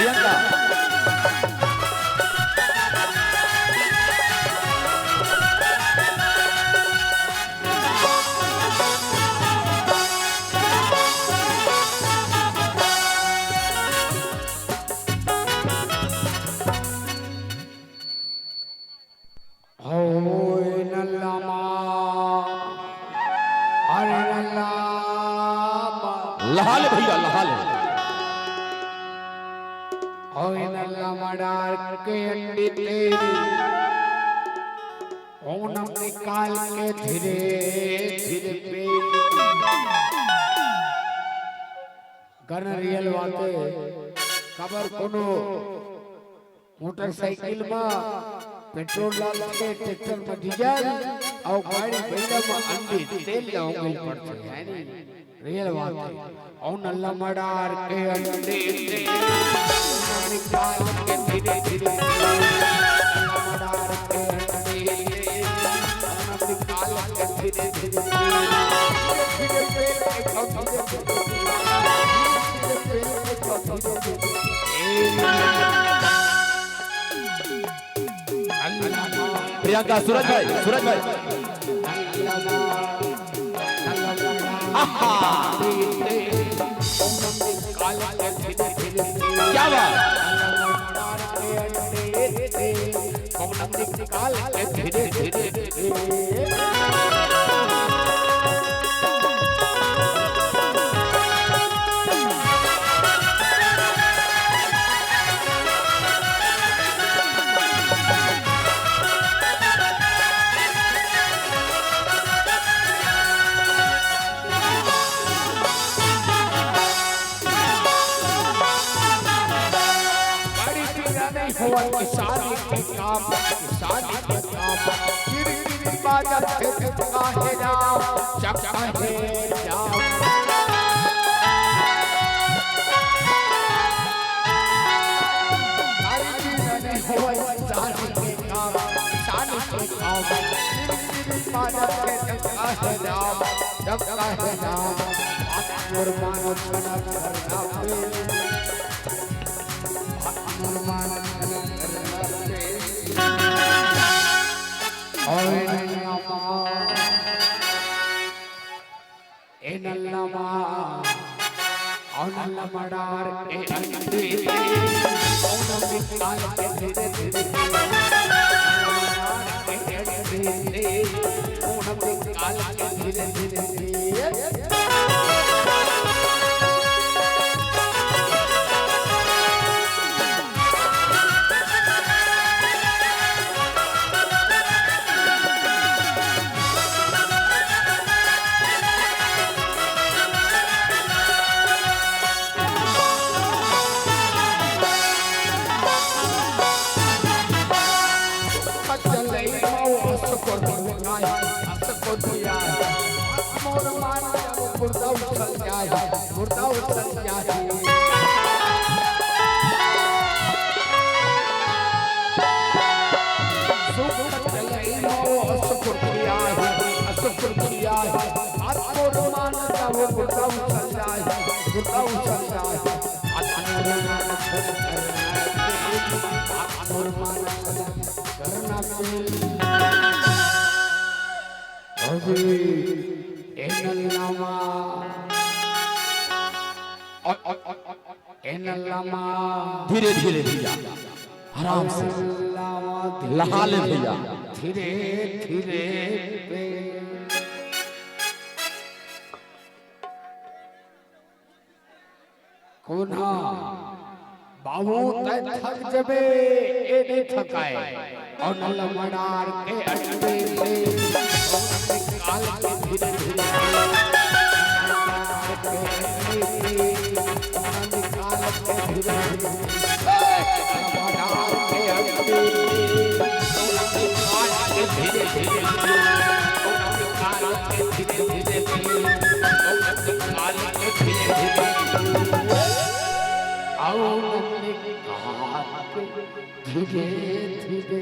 प्रियंका लहाल भैया लहाल मडार के अंडी तेरी ओनम निकाल के धीरे धीरे पे गन रियल वाते खबर कोनो मोटरसाइकिल में पेट्रोल डाल के ट्रैक्टर में डीजल और गाड़ी पहिला में अंडी तेल लाओगे पड़ते है नी रियल बात है और नल्ला मडार के अंडे निकाल के धीरे धीरे मडार के अंडे निकाल के धीरे धीरे प्रियंका सूरज भाई क्या बात धीरे धीरे शादी के काम चिर बाजत है काहे राम चक्का है राम नहीं होए शादी के काम चिर बाजत है काहे राम चक्का है राम और मानो छना करना पे मडार के अंडे ओनम निकाल के धीरे धीरे ओनम निकाल के धीरे धीरे धीरे धीरे भैया आराम से लहाल भैया धीरे धीरे कोना बाबू तय थक जबे ए नहीं थकाए और नल मडार के अंडे से काल के धीरे धीरे धीरे धीरे